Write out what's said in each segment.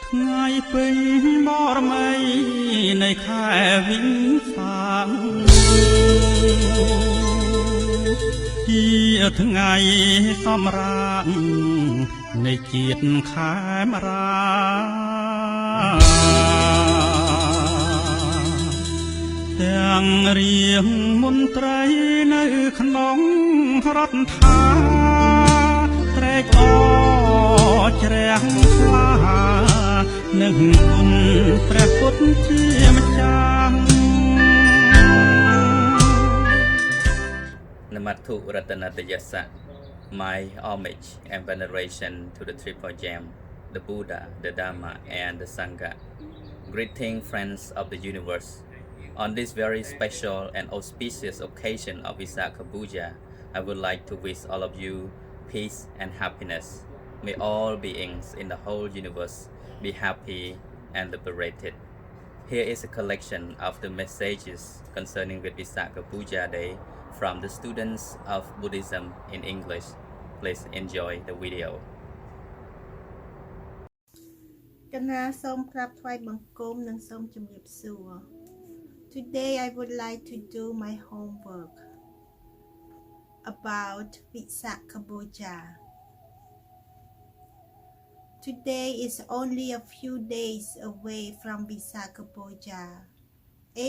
ថ្ងៃពេញបរមីនៃខែវិសាខជាថ្ងៃសម្រាកនៃជាតិខែមរាទាំងរៀងមន្ត្រីនៅក្នុងរដ្ឋាត្រេកអរជ្រះថ្លានឹងគុណព្រះពុទ្ធជាម្ចាស់ Namathu Ratanatayasa, my homage and veneration to the Triple Gem, the Buddha, the Dharma, and the Sangha. Greeting friends of the universe. On this very special and auspicious occasion of Visakha Pūjā, I would like to wish all of you peace and happiness. May all beings in the whole universe be happy and liberated. Here is a collection of the messages concerning with Visakha Pūjā Day from the students of Buddhism in English. Please enjoy the video. កណាសូមក្រាបថ្វាយបង្គំនិងសូមជម្រាបសួរ Today I would like to do my homework about Visakha Bochea. Today is only a few days away from Visakha Bochea.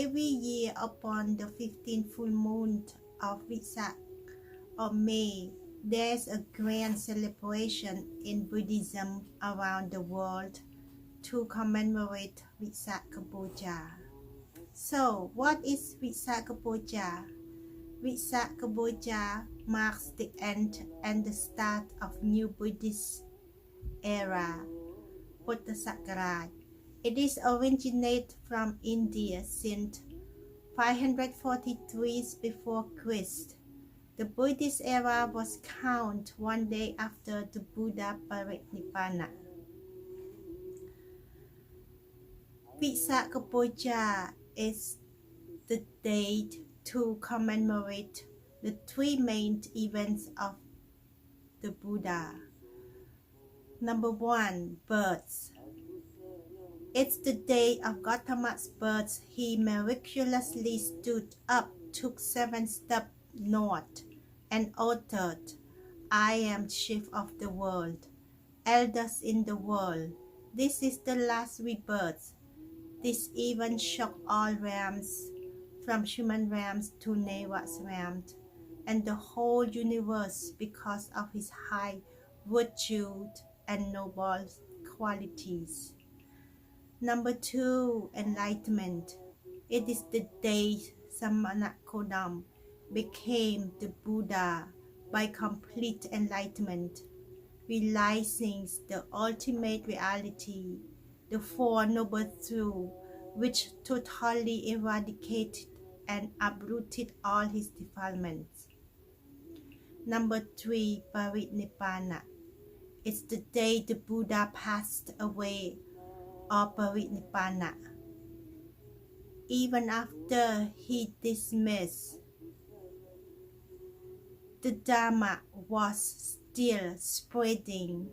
Every year upon the 15th full moon of Visak or May, there's a grand celebration in Buddhism around the world to commemorate Visakha Bochea. So, what is Visakha Bochea? Visakha Bochea marks the end and the start of new Buddhist era, Buddha Sakarat. It is originated from India since 543 before Christ. The Buddhist era was counted one day after the Buddha Parinibbana. Visakha Bochea is the date to commemorate the three main events of the Buddha. Number 1, births. It's the day of Gautama's birth. He miraculously stood up, took 7 steps north, and uttered, I am chief of the world, eldest in the world. This is the last rebirth. This event shocked all realms, from human realms to Neva's realms, and the whole universe because of his high virtue and noble qualities. Number 2, enlightenment. It is the day Samanakodam became the Buddha by complete enlightenment, realizing the ultimate reality, the Four Noble Truths, which totally eradicated and uprooted all his defilements. Number 3, Parinibbana. It's the day the Buddha passed away or Parinibbana. Even after he dismissed, the Dharma was still spreading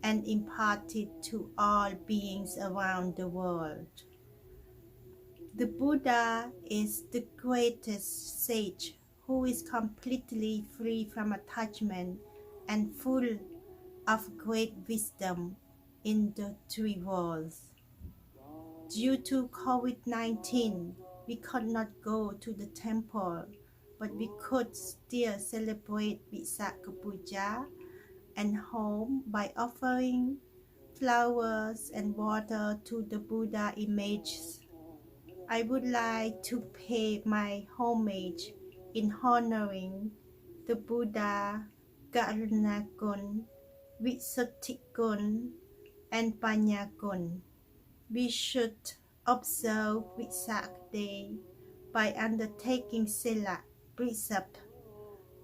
and imparted to all beings around the world. The Buddha is the greatest sage who is completely free from attachment and full of great wisdom in the 3 worlds. Due to COVID-19, we could not go to the temple, but we could still celebrate Visakha Pūjā and home by offering flowers and water to the Buddha images. I would like to pay my homage in honoring the Buddha, Karuna-gun, Visuddhi-gun, and Panya-gun. We should observe Visak Day by undertaking sila, precept,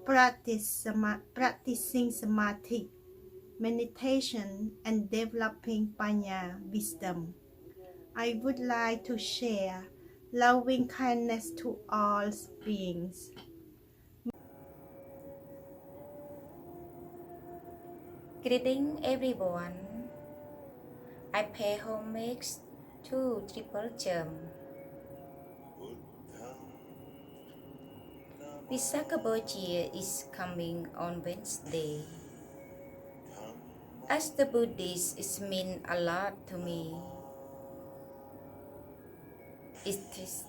practicing samadhi, meditation, and developing Panya wisdom. I would like to share loving kindness to all beings. Greeting everyone. I pay homage to Triple Gem. Visak Bochea is coming on Wednesday. As the Buddhist, it means a lot to me. It is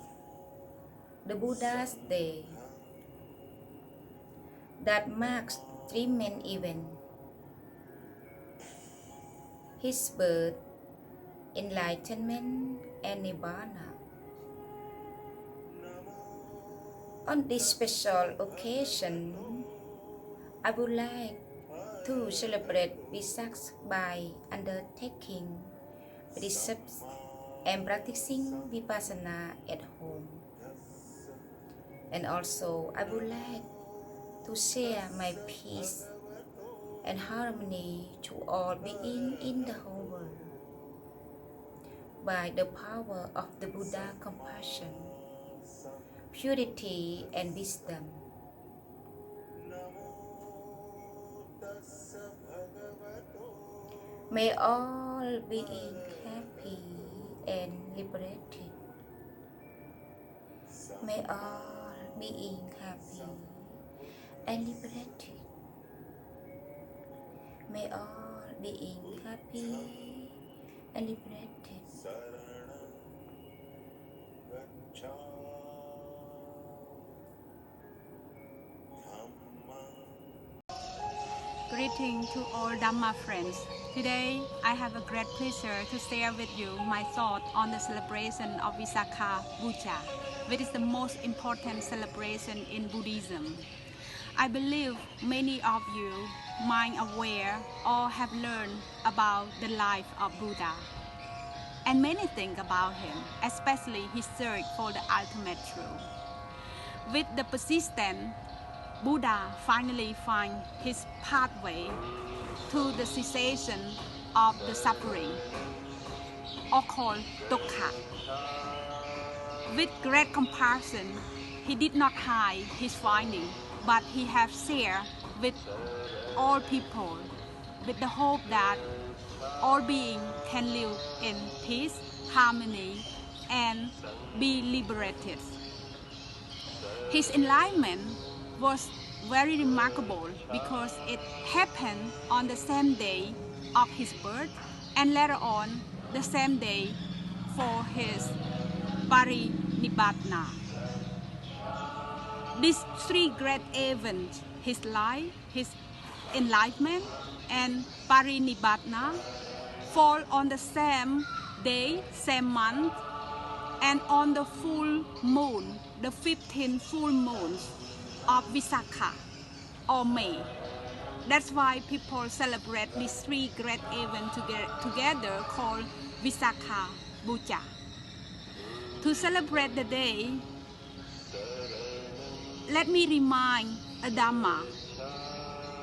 the Buddha's Day that marks three main events: his birth, enlightenment, and Nibbana. On this special occasion, I would like to celebrate Visak by undertaking precepts and practicing Vipassana at home. And also, I would like to share my peace and harmony to all beings in the whole world by the power of the Buddha compassion, purity, and wisdom. May all beings happy and liberated. May all beings happy and liberated. May all beings happy and liberated. Greeting to all Dhamma friends. Today, I have a great pleasure to share with you my thought on the celebration of Visākha Bochea, which is the most important celebration in Buddhism. I believe many of you might aware or have learned about the life of Buddha and many things about him, especially his search for the ultimate truth. With the persistence, Buddha finally finds his pathway to the cessation of the suffering, or called dukkha. With great compassion, he did not hide his finding, but he has shared with all people, with the hope that all beings can live in peace, harmony, and be liberated. His enlightenment was very remarkable because it happened on the same day of his birth and later on the same day for his parinibbana. These three great events, his life, his enlightenment, and parinibbana, fall on the same day, same month, and on the full moon, the 15 full moons of Visākha or May. That's why people celebrate these three great events together called Visākha Bochea. To celebrate the day, let me remind a Dhamma,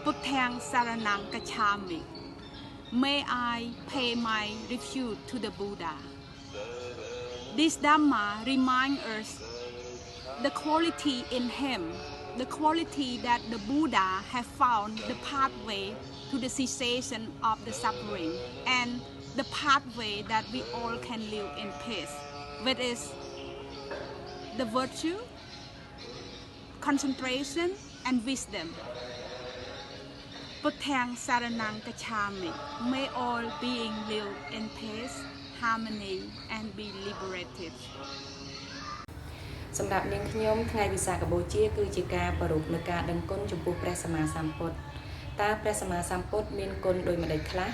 Putthaṃ Saraṇaṃ Gacchāmi. May I pay my tribute to the Buddha. This Dhamma reminds us the quality in him, the quality that the Buddha has found the pathway to the cessation of the suffering and the pathway that we all can live in peace, which is the virtue, concentration, and wisdom. Putthaṃ Saraṇaṃ Gacchāmi. May all beings live in peace, harmony, and be liberated. សម្រាប់នាងខ្ញុំថ្ងៃវិសាខបូជាគឺជាការប្រារព្ធនៅការដឹងគុណចំពោះព្រះសម្មាសម្ពុទ្ធតើព្រះសម្មាសម្ពុទ្ធមានគុណដូចម្តេចខ្លះ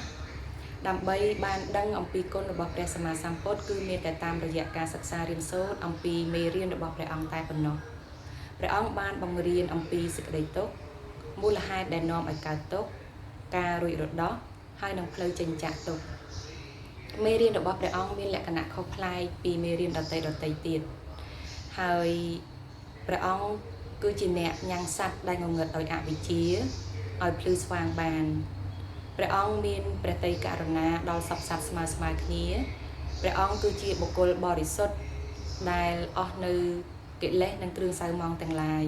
ដើម្បីបានដឹងអំពីគុណរបស់ព្រះសម្មាសម្ពុទ្ធគឺមានតែតាមរយៈការសិក្សារៀនសូត្រអំពីមេរៀនរបស់ព្រះអង្គតែប៉ុណ្ណោះព្រះអង្គបានបង្រៀនអំពីសេចក្តីទុក្ខមូលហេតុដែលនាំឲ្យកើតទុក្ខការរួចរដោះហើយនឹងផ្លូវចេញចាកទុក្ខមេរៀនរបស់ព្រះអង្គមានលក្ខណៈខុសប្លែកពីមេរៀនដទៃទៀតហើយព្រះអង្គគឺជាអ្នកញ៉ាំងសត្វដែលងងឹតដោយអវិជ្ជាឲ្យភ្លឺស្វាងបានព្រះអង្គមានព្រះតីករុណាដល់សពសត្វស្មើគ្នាព្រះអង្គគឺជាបុគ្គលបរិសុទ្ធដែលអស់នៅកិលេសនិងគ្រឿងសៅហ្មងទាំងឡាយ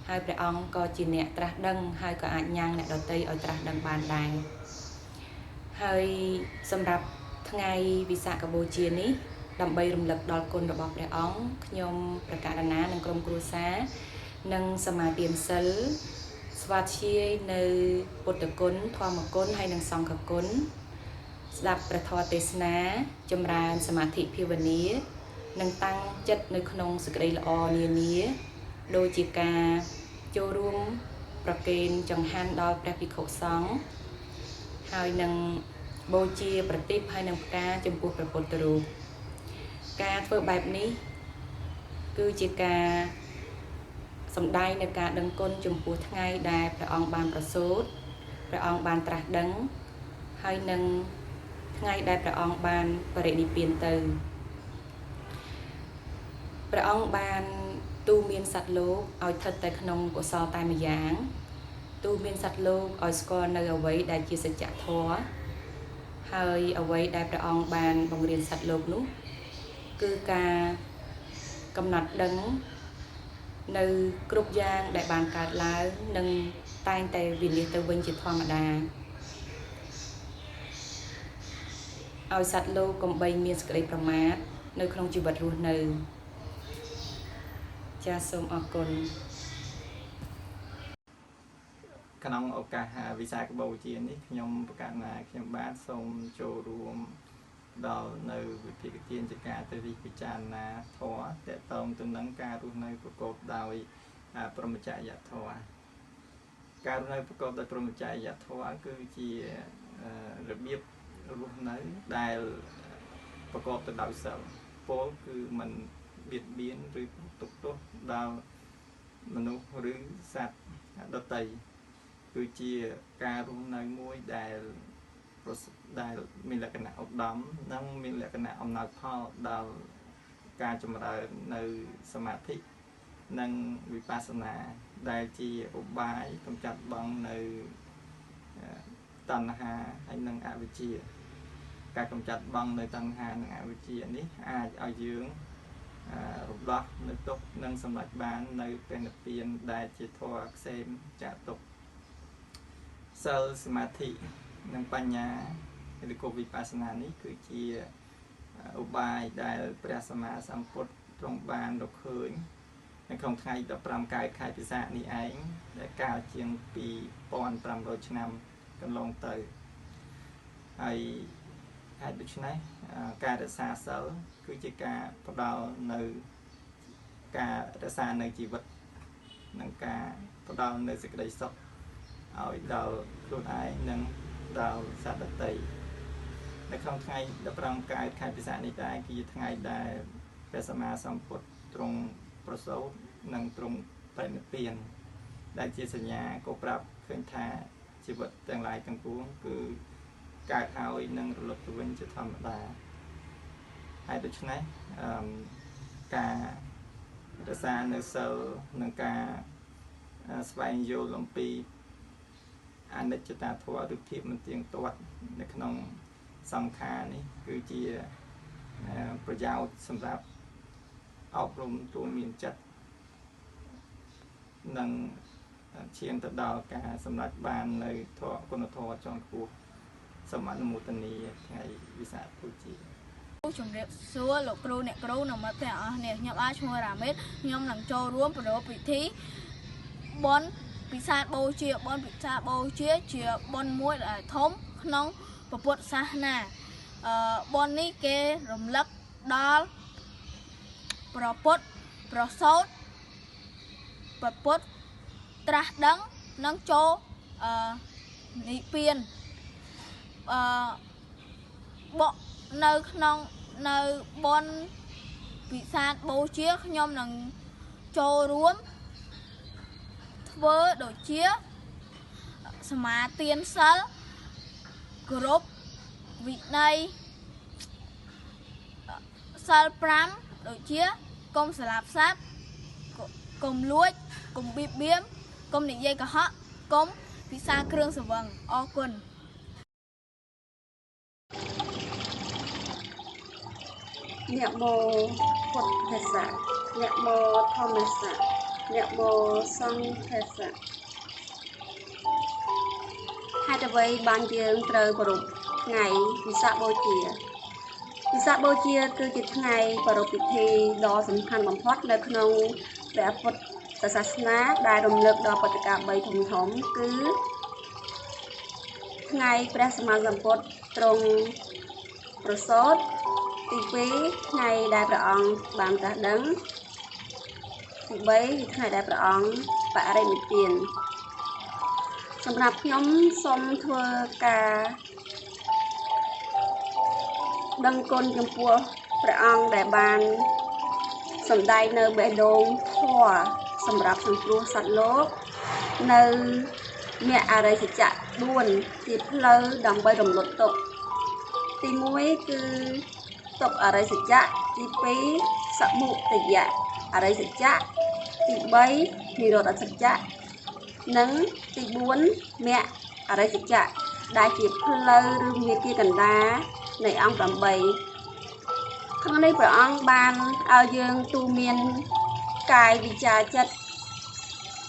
ហើយព្រះអង្គក៏ជាអ្នកត្រាស់ដឹងហើយក៏អាចញ៉ាំងអ្នកដទៃឲ្យត្រាស់ដឹងបានដែរហើយសម្រាប់ ថ្ងៃវិសាខបូជានេះដើម្បីរំលឹកដល់គុណរបស់ព្រះអង្គខ្ញុំប្រកាសណានឹងក្រុមគ្រួសារនិងសមាទានសិលស្វាធ្យាយនៅពុទ្ធគុណធម្មគុណហើយនិងសង្ឃគុណស្ដាប់ព្រះធម៌ទេសនាចម្រើនសមាធិភាវនានិងតាំងចិត្តនៅក្នុងសេចក្តីល្អនានាដូចជាការចូលរួមប្រគេនចង្ហាន់ដល់ព្រះភិក្ខុសង្ឃហើយនឹងបូជាប្រទីបហើយនឹងផ្កាចំពោះព្រះពុទ្ធរូបការធ្វើបែបនេះគឺជាការសម្ដែងនៅការដឹងគុណចំពោះថ្ងៃដែលព្រះអង្គបានប្រសូតព្រះអង្គបានត្រាស់ដឹងហើយនឹងថ្ងៃដែលព្រះអង្គបានបរិនិព្វានទៅព្រះអង្គបានទូមានសត្វលោកឲ្យស្ថិតតែក្នុងកុសលតែម្យ៉ាងទូមានសត្វលោកឲ្យស្គាល់នៅអ្វីដែលជាសច្ចធម៌ហើយអ្វីដែលព្រះអង្គបានបង្រៀនសត្វលោកនោះគឺការកំណត់ដឹងនៅគ្រប់យ៉ាងដែលបានកើតឡើងនិងតែងតែវិនិច្ឆ័យទៅវិញជាធម្មតាឲ្យសត្វលោកកុំបីមានសេចក្តីប្រមាទនៅក្នុងជីវិតរស់នៅចាសសូមអរគុណក្នុងឱកាសវិសាខបូជានេះខ្ញុំប្រកាសថាខ្ញុំបាទសូមចូលរួមដល់នៅវិភាគទានជាការទៅវិចារណាធម៌តកតងទៅនឹងការរស់នៅប្រកបដោយព្រហ្មចរិយធម៌ការរស់នៅប្រកបដោយព្រហ្មចរិយធម៌គឺជារបៀបរស់នៅដែលប្រកបទៅដោយសិលពលគឺមិនបៀតបៀនឬទុកទោសដល់មនុស្សឬសត្វដទៃគឺជាការរស់នៅមួយដែលមានលក្ខណៈឧត្តមនិងមានលក្ខណៈអំណោយផលដល់ការចម្រើននៅសមាធិនិងវិបស្សនាដែលជាឧបាយកម្ចាត់បងនៅតណ្ហាហើយនិងអវិជ្ជាការកម្ចាត់បងនៅតណ្ហានិងអវិជ្ជានេះអាចឲ្យយើងរំដោះនៅទុក្ខនិងសម្រេចបាននៅព្រះនិព្វានដែលជាធម៌ក្សេមចាកទុក្ខសិលសមាធិនិងបញ្ញាឬក៏វិបស្សនានេះគឺជាឧបាយដែលព្រះសម្មាសម្ពុទ្ធទ្រង់បានរកឃើញនៅក្នុងថ្ងៃ15កើតខែពិសាខនេះឯងដែលកាលជាង2500ឆ្នាំកន្លងទៅហើយហេតុដូច្នេះការរក្សាសិលគឺជាការផ្ដល់នៅការរក្សានៅជីវិតនិងការផ្ដល់នៅសេចក្តីសុខឲ្យដល់ខ្លួនឯងនិងដល់សត្វដទៃនៅក្នុងថ្ងៃ15កើតខែពិសាខនេះដែរគឺជាថ្ងៃដែលព្រះសម្មាសម្ពុទ្ធទ្រង់ប្រសូតនិងទ្រង់បរិនិព្វានដែលជាសញ្ញាក៏ប្រាប់ឃើញថាជីវិតទាំងឡាយទាំងពួងគឺកើតហើយនិងរលត់ទៅវិញជាធម្មតាហើយដូច្នេះការរក្សានៅសិលនិងការស្វែងយល់អំពីអនិច្ចតាធម៌ឬភាពមិនទៀងទាត់នៅក្នុងសង្ខារនេះគឺជាប្រយោជន៍សម្រាប់អប់រំទូមានចិត្តនិងឈានទៅដល់ការសម្រេចបាននៅធម៌គុណធម៌ជាន់ខ្ពស់សូមអនុមោទនាថ្ងៃវិសាខបូជាជំរាបសួរលោកគ្រូអ្នកគ្រូនិងមិត្តភ័ក្តិអស់គ្នាខ្ញុំអាចឈ្មោះរ៉ាមេតខ្ញុំនឹងចូលរួមប្រារព្ធពិធីបុណ្យពិសាខបូជាបុណ្យពិសាខបូជាជាបុណ្យមួយដែលធំក្នុងពុទ្ធសាសនាបុណ្យនេះគេរំលឹកដល់ព្រះពុទ្ធប្រសូតព្រះពុទ្ធត្រាស់ដឹងនិងចូលនិព្វាននៅក្នុងនៅបុណ្យពិសាខបូជាខ្ញុំនឹងចូលរួមធ្វើដូចជាសមាទានសិលគ្រប់វិន័យសិល5ដូចជាកុំស្លាប់សត្វកុំលួចកុំបៀតបៀនកុំនិយាយកុហកកុំពិសាគ្រឿងស្រវឹងអរគុណអ្នកមោពុទ្ធស័កអ្នកមោធម្មស័កអ្នកមោសង្ឃស័កហេតុអ្វីបានយើងត្រូវគោរពថ្ងៃវិសាខបូជា វិសាខបូជាគឺជាថ្ងៃប្រារព្ធពិធីដ៏សំខាន់បំផុតនៅក្នុងព្រះពុទ្ធសាសនាដែលរំលឹកដល់ព្រឹត្តិការណ៍3ធំគឺថ្ងៃព្រះសម្មាសម្ពុទ្ធទ្រង់ប្រសូតទី2ថ្ងៃដែលព្រះអង្គបានត្រាស់ដឹងទី3គឺថ្ងៃដែលព្រះអង្គបរិនិព្វានសម្រាប់ខ្ញុំសូមធ្វើការដឹងគុណចំពោះព្រះអង្គដែលបានសម្ដែងនៅបេះដូងធម៌សម្រាប់សង្គ្រោះសត្វលោកនៅមគ្គអរិយសច្ចៈ4ជាផ្លូវដើម្បីរំលត់ទុក្ខទី1គឺទុក្ខអរិយសច្ចៈទី2សមុទយៈអរិយសច្ចៈទី3និរោធសច្ចៈនិងទី4មគ្គអរិយសច្ចៈដែលជាផ្លូវឬមាគ៌ាកណ្ដាលនៃអង្គ8ក្នុងនេះព្រះអង្គបានឲ្យយើងទូមានកាយវិចារចិត្ត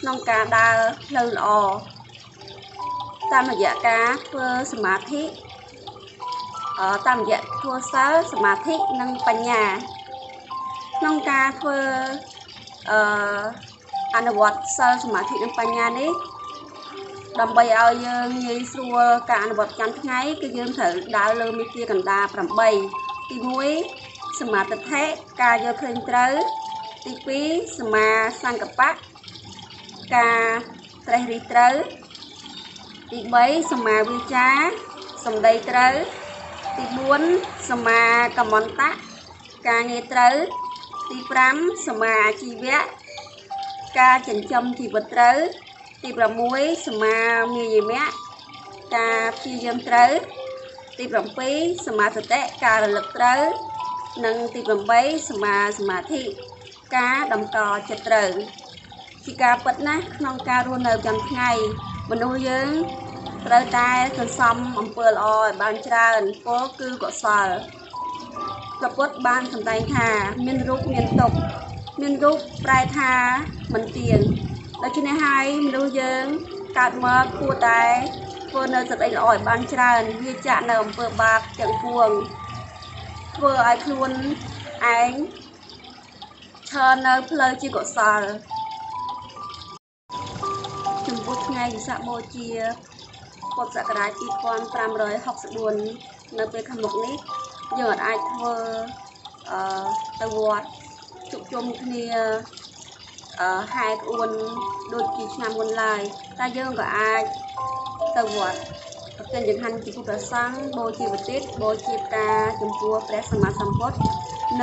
ក្នុងការដើរផ្លូវល្អតាមរយៈការធ្វើសមាធិតាមរយៈធ្វើសិលសមាធិនិងបញ្ញាក្នុងការធ្វើអនុវត្តសិលសមាធិនិងបញ្ញានេះដើម្បីឲ្យយើងងាយស្រួលការអនុវត្តប្រចាំថ្ងៃគឺយើងត្រូវដើរលើមាគ៌ាកណ្ដាល8ទី1សមាធិការយកឃើញត្រូវទី2សមាសង្កប្បៈការត្រេះរិះត្រូវទី3សមាវាចាសម្ដីត្រូវទី4សមាកមន្តៈការងារត្រូវទី5សមាអាជីវៈការចិញ្ចឹមជីវិតត្រូវទី6សមាមាយមៈការព្យាយាមត្រូវទី7សមាសតិការរលឹកត្រូវនិងទី8សមាសមាធិការតម្កល់ចិត្តត្រូវជាការពិតណាស់ក្នុងការរស់នៅប្រចាំថ្ងៃមនុស្សយើងត្រូវតែសន្សំអំពើល្អឲ្យបានច្រើនពោលគឺកុសលព្រះពុទ្ធបានសម្ដែងថាមានរូបមានទុក្ខមានរូបប្រែថាមិនទៀងដូច្នេះហើយមនុស្សយើងកើតមកគួរតែធ្វើនៅសេចក្តីល្អឲ្យបានច្រើនវាចាក់នៅអំពើបាបទាំងពួងធ្វើឲ្យខ្លួនឯងឈរនៅផ្លូវជាកុសលចំពោះថ្ងៃវិសាខបូជាពុទ្ធសករាជ2564នៅពេលខាងមុខនេះយើងអាចធ្វើទៅវត្តជួបជុំគ្នាហែកអួនដូចជាឆ្នាំមុនឡើយតែយើងក៏អាចទៅវត្តប្រតិចង្ហាន់ចំពោះព្រះសង្ឃបូជាប្រតិទបូជាផ្កាចំពោះព្រះសម្មាសម្ពុទ្ធ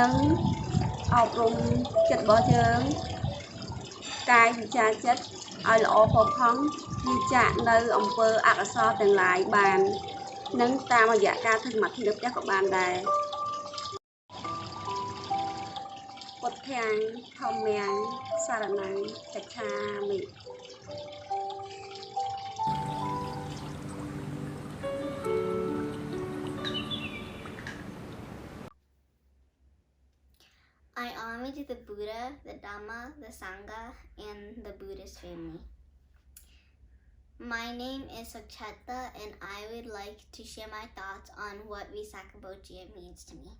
និងអប់រំចិត្តរបស់យើងកាយវិចារចិត្តឲ្យល្អផុសផង់វាចាក់នៅអំពើអកុសលទាំងឡាយបាននិងតាមរយៈការធ្វើសមាធិនៅផ្ទះក៏បានដែរពុទ្ធាំធម្មាំសារណង្កច្ឆាមិ I homage the Buddha, the Dhamma, the Sangha, and the Buddhist family. My name is Sok Theavy and I would like to share my thoughts on what Visak Bochea means to me.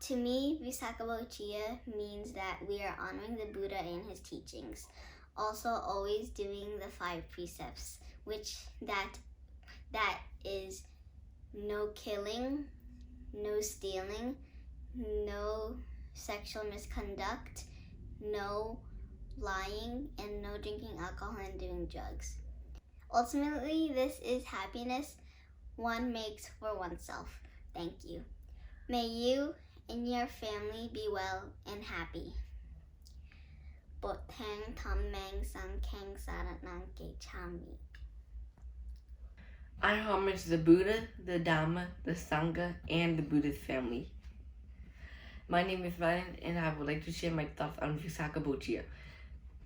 To me, Visak Bochea means that we are honoring the Buddha and his teachings, also always doing the 5 precepts, which that is no killing, no stealing, no sexual misconduct, no lying, and no drinking alcohol and doing drugs. Ultimately, this is happiness one makes for oneself. Thank you. May you and your family be well and happy. Botthang Thammang Sangkhang Saranang Kechami. I homage the Buddha, the Dhamma, the Sangha, and the Buddhist family. My name is Ryan, and I would like to share my thoughts on Visak Bochea.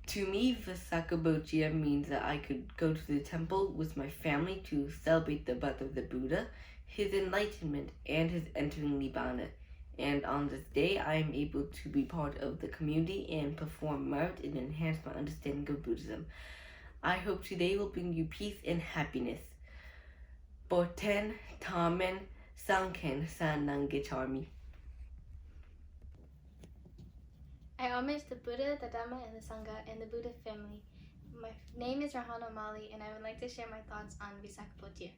To me, Visak Bochea means that I could go to the temple with my family to celebrate the birth of the Buddha, his enlightenment, and his entering Nibbana. And on this day, I am able to be part of the community and perform merit and enhance my understanding of Buddhism. I hope today will bring you peace and happiness. Boten Tamen Sanken Sanangicharmi. I homage the Buddha, the Dhamma, and the Sangha, and the Buddha family. My name is Rahana Mali, and I would like to share my thoughts on Visak Bochea.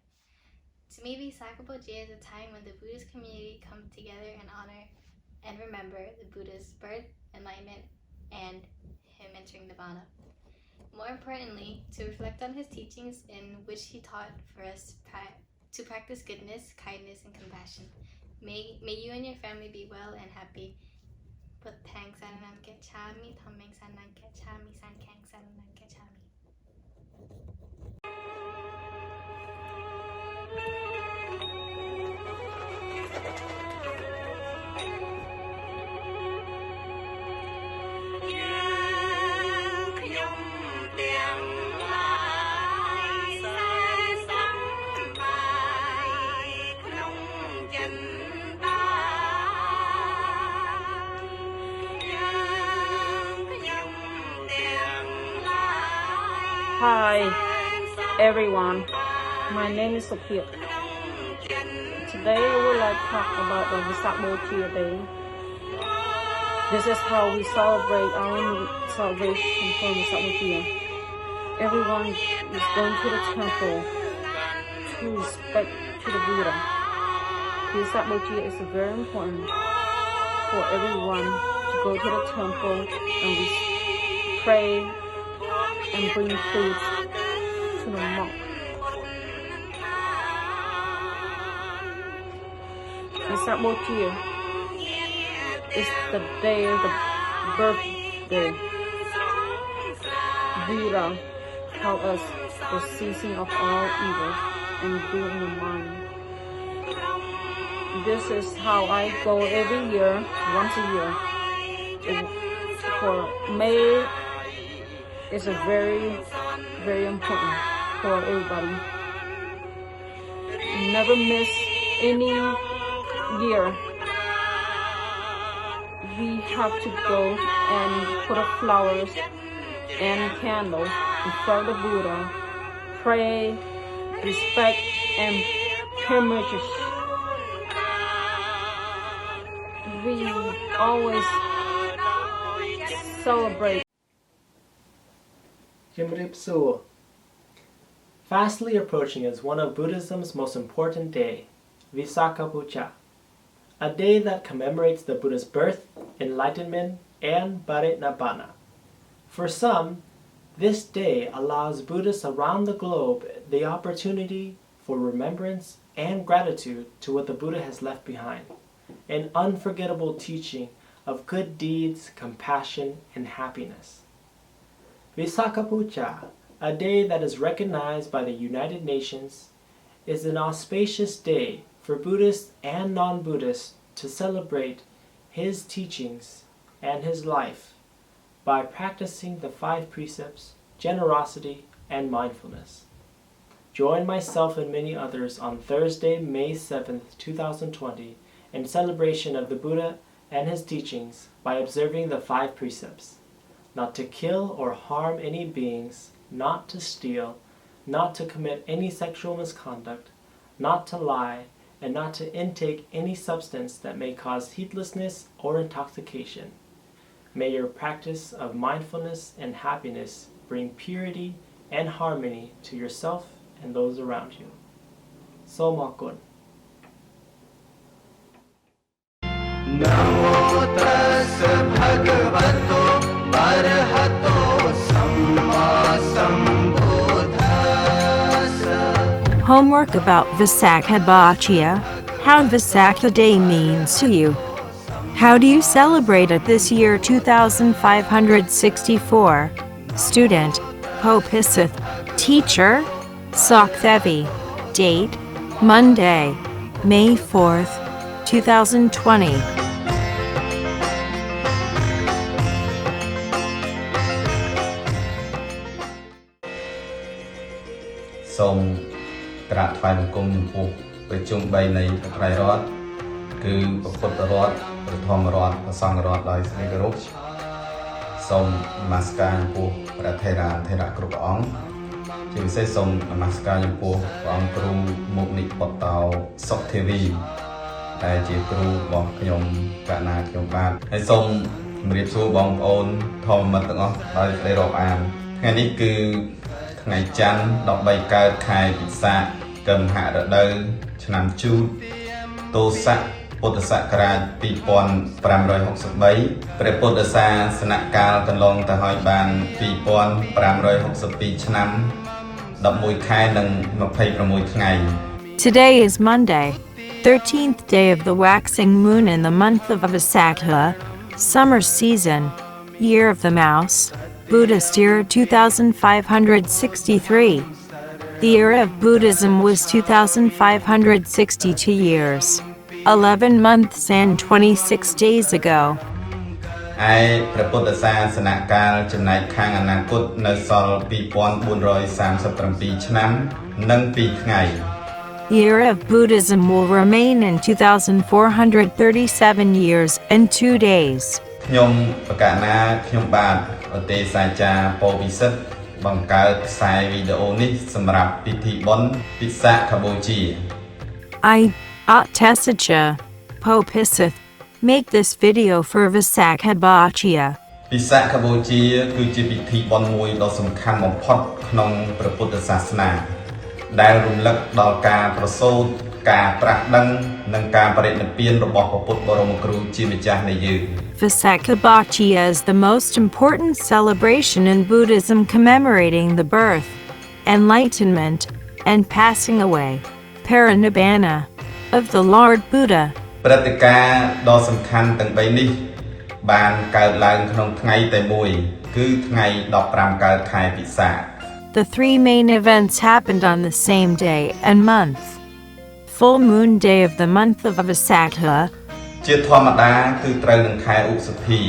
To me, Visak Bochea is a time when the Buddhist community come together and honor and remember the Buddha's birth, enlightenment, and him entering Nirvana. More importantly, to reflect on his teachings in which he taught for us to practice goodness, kindness, and compassion. May you and your family be well and happy. But thanks, Saranam Kechami, Thumbing Sanan Kechami, Sankang Sanan Kechami. Hi everyone, my name is Sok Theavy. Today I would like to talk about the Visak Bochea Day. This is how we celebrate our celebration for Visak Bochea. Everyone is going to the temple to respect to the Buddha. Visak Bochea is very important for everyone to go to the temple and pray and bring food to the monk. Visak Bochea is the day of the birthday. Buddha taught us the ceasing of all evil and good in the mind. This is how I go every year, once a year. For May is a very, very important for everybody. Never miss any year. We have to go and put up flowers and candles in front of the Buddha, pray, respect, and homage. We always celebrate. Fastly approaching is one of Buddhism's most important days, Visākha Bochea, a day that commemorates the Buddha's birth, enlightenment, and parinirvana. For some, this day allows Buddhists around the globe the opportunity for remembrance and gratitude to what the Buddha has left behind, an unforgettable teaching of good deeds, compassion, and happiness. Visākha Bochea, a day that is recognized by the United Nations, is an auspicious day for Buddhists and non-Buddhists to celebrate his teachings and his life by practicing the 5 precepts, generosity, and mindfulness. Join myself and many others on Thursday, May 7th, 2020 in celebration of the Buddha and his teachings by observing the 5 precepts: not to kill or harm any beings, not to steal, not to commit any sexual misconduct, not to lie, and not to intake any substance that may cause heedlessness or intoxication. May your practice of mindfulness and happiness bring purity and harmony to yourself and those around you. Somakon. Namo tassa bhagavato arahato samma sambuddhassa. Homework about Visak Bochea. How Visakha Day means to you. How do you celebrate it this year 2564? Student, Pope Hisith. Teacher, Sok Theavy. Date, Monday, May 4th, 2020. Som ក្រាបថ្វាយបង្គំចំពោះប្រជុំ3នៃត្រៃរតន៍គឺពុទ្ធរដ្ឋព្រះធម្មរដ្ឋព្រះសង្ឃរដ្ឋដោយសេចក្ដីគោរពសូមនមស្ការចំពោះព្រះថេរានុថេរៈគ្រប់ព្រះអង្គ ជាពិសេសសូមនមស្ការចំពោះព្រះអង្គគ្រូមុនិពុទ្ធោសុខធាវី ដែលជាគ្រូរបស់ខ្ញុំកណាខ្ញុំបាទហើយសូមជម្រាបសួរបងប្អូនធម្មមិត្តទាំងអស់ដោយសេចក្តីរាប់អានថ្ងៃនេះគឺថ្ងៃច័ន្ទ13កើតខែពិសាខកឹមហរដូវឆ្នាំជូតទស័កពុទ្ធសករាជ2563ព្រះពុទ្ធសាសនកាលកន្លងទៅហើយបាន2562ឆ្នាំ11ខែនិង26ថ្ងៃ Today is Monday, 13th day of the waxing moon in the month of Visākha, summer season, year of the mouse, Buddhist era 2563. The era of Buddhism was 2562 years, 11 months and 26 days ago. ឯព្រះពុទ្ធសាសនកាលចំណែកខាងអនាគតនៅសល់2437ឆ្នាំនិង2ថ្ងៃ The era of Buddhism will remain in 2437 years and 2 days. ខ្ញុំបកណាខ្ញុំបាទឧទ្ទេសអាចារ្យពោពិសិដ្ឋបង្កើតខ្សែវីដេអូនេះសម្រាប់ពិធីបុណ្យពិសាខបូជា I, Tessacha, Popisith, make this video for Visakha Bochea. ពិសាខបូជាគឺជាពិធីបុណ្យមួយដ៏សំខាន់បំផុតក្នុងព្រះពុទ្ធសាសនា ដែលរំលឹកដល់ការប្រសូតការត្រាស់ដឹងនិងការបរិនិព្វានរបស់ព្រះពុទ្ធបរមគ្រូជាម្ចាស់នៃយើង Visakha Bochea is the most important celebration in Buddhism commemorating the birth, enlightenment, and passing away, parinibbana, of the Lord Buddha. ព្រឹត្តិការណ៍ដ៏សំខាន់ទាំង3នេះបានកើតឡើងក្នុងថ្ងៃតែមួយគឺថ្ងៃ15កើតខែពិសាខ The three main events happened on the same day and month. Full moon day of the month of Visākha. ជាធម្មតាគឺត្រូវនឹងខែឧសភា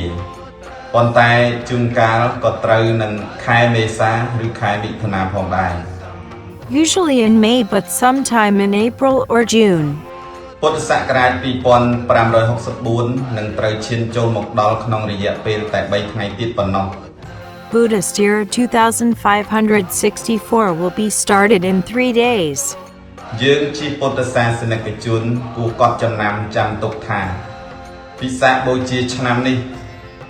ប៉ុន្តែជួនកាលក៏ត្រូវនឹងខែមេសាឬខែមិថុនាផងដែរ Usually in May but sometime in April or June. ពុទ្ធសករាជ2564នឹងត្រូវឈានចូលមកដល់ក្នុងរយៈពេលតែ3ថ្ងៃទៀតប៉ុណ្ណោះ Buddhist year 2564 will be started in 3 days. យើងជាពុទ្ធសាសនិកជនគួរកត់ចំណាំចាំទុកថាពិសាខបូជាឆ្នាំនេះ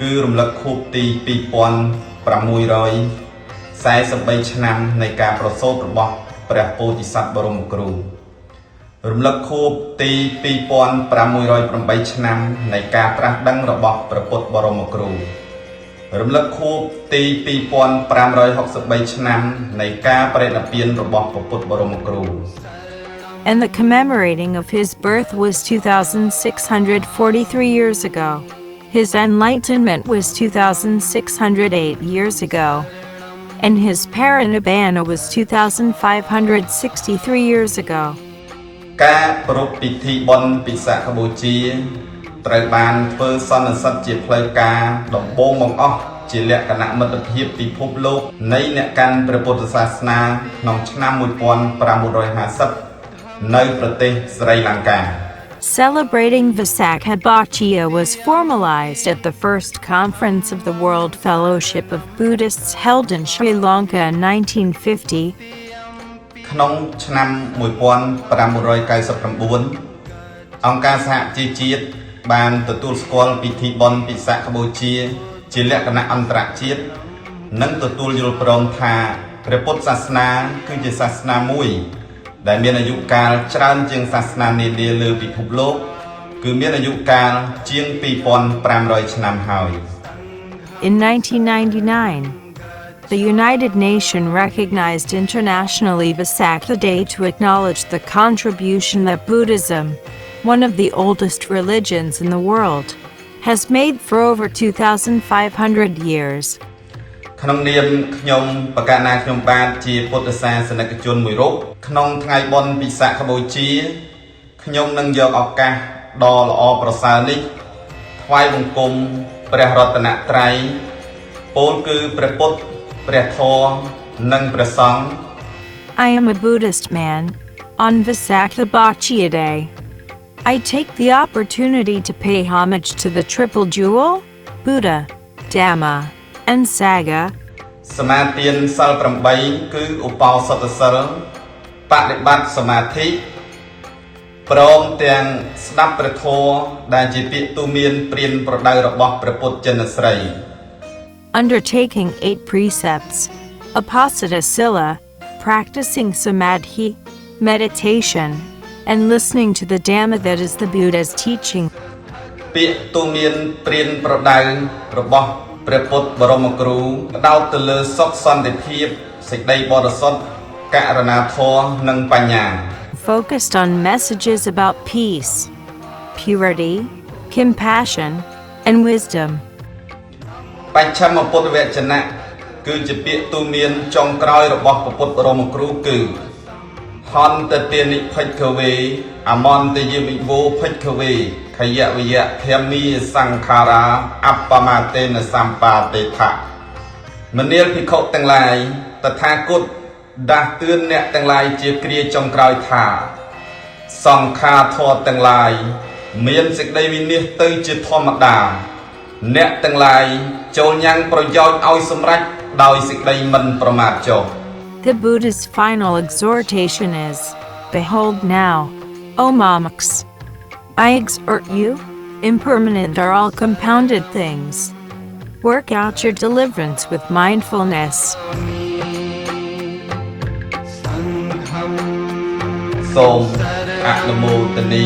គឺរំលឹកខួបទី2643ឆ្នាំនៃការប្រសូតរបស់ព្រះពោធិសត្វបរមគ្រូរំលឹកខួបទី2508ឆ្នាំនៃការត្រាស់ដឹងរបស់ព្រះពុទ្ធបរមគ្រូរំលឹកខួបទី2563ឆ្នាំនៃការបរិនិព្វានរបស់ព្រះពុទ្ធបរមគ្រូ And the commemorating of his birth was 2643 years ago. His enlightenment was 2608 years ago. And his parinibbana was 2563 years ago. ការប្រារព្ធពិធីបុណ្យពិសាខបូជាត្រូវបានធ្វើសន្និសីទជាផ្លូវការដំបូងបង្អស់ជាលក្ខណៈមិត្តភាពពិភពលោកនៃអ្នកកាន់ព្រះពុទ្ធសាសនាក្នុងឆ្នាំ 1550 នៅប្រទេសស្រីលង្កា Celebrating Visakha Bochea was formalized at the first conference of the World Fellowship of Buddhists held in Sri Lanka in 1950. ក្នុងឆ្នាំ 1599 អង្គការសហជីវជាតិបានទទួលស្គាល់ពិធីបុណ្យពិសាខបូជាជាលក្ខណៈអន្តរជាតិនិងទទួលយល់ព្រមថាព្រះពុទ្ធសាសនាគឺជាសាសនាមួយដែលមានអាយុកាលច្រើនជាងសាសនានានាលើពិភពលោកគឺមានអាយុកាលជាង 2500 ឆ្នាំហើយ In 1999, the United Nations recognized internationally Visakha Day to acknowledge the contribution that Buddhism, one of the oldest religions in the world, has made for over 2,500 years. ក្នុងនាមខ្ញុំបកណាខ្ញុំបាទជាពុទ្ធសាសនិកជនមួយរូបក្នុងថ្ងៃបុណ្យពិសាខបូជាខ្ញុំនឹងយកឱកាសដ៏ល្អប្រសើរនេះថ្វាយបង្គំព្រះរតនត្រ័យពោលគឺព្រះពុទ្ធព្រះធម៌និងព្រះសង្ឃ I am a Buddhist man. On Visakha Bochea Day, I take the opportunity to pay homage to the Triple Jewel, Buddha, Dhamma, and Sangha. សមាទានសិល8គឺឧបោសថសិលបដិបត្តិសមាធិព្រមទាំងស្ដាប់ព្រះធម៌ដែលជាពាក្យទូមានព្រានប្រដៅរបស់ព្រះពុទ្ធចិនស្រី Undertaking 8 precepts, Apasata Sila, practicing samadhi, meditation, and listening to the Dhamma that is the Buddha's teaching. ពាក្យទូមានព្រានប្រដៅរបស់ព្រះពុទ្ធបរមគ្រូផ្ដោតទៅលើសុខសន្តិភាពសេចក្តីបរិសុទ្ធករុណាធម៌និងបញ្ញា Focused on messages about peace, purity, compassion, and wisdom. បច្ឆមពុទ្ធវចនៈគឺជាពាក្យទូមានចុងក្រោយរបស់ព្រះពុទ្ធបរមគ្រូគឺហន្តទានិភិក្ខវេអមន្តយវិវោភិក្ខវេខយវយៈធម្មីសង្ខារាអបមតេនសម្បាតេថៈមនាលភិក្ខុទាំងឡាយតថាគតដាស់តឿនអ្នកទាំងឡាយជាគ្រាចុងក្រោយថាសង្ខារធម៌ទាំងឡាយមានសេចក្តីវិនិច្ឆ័យទៅជាធម្មតាអ្នកទាំងឡាយចូលញ៉ាំងប្រយោជន៍ឲ្យសម្រេចដោយសេចក្តីមិនប្រមាទចុះ The Buddha's final exhortation is, Behold now, O monks, I exhort you, impermanent are all compounded things. Work out your deliverance with mindfulness. សូមអនុមោទនា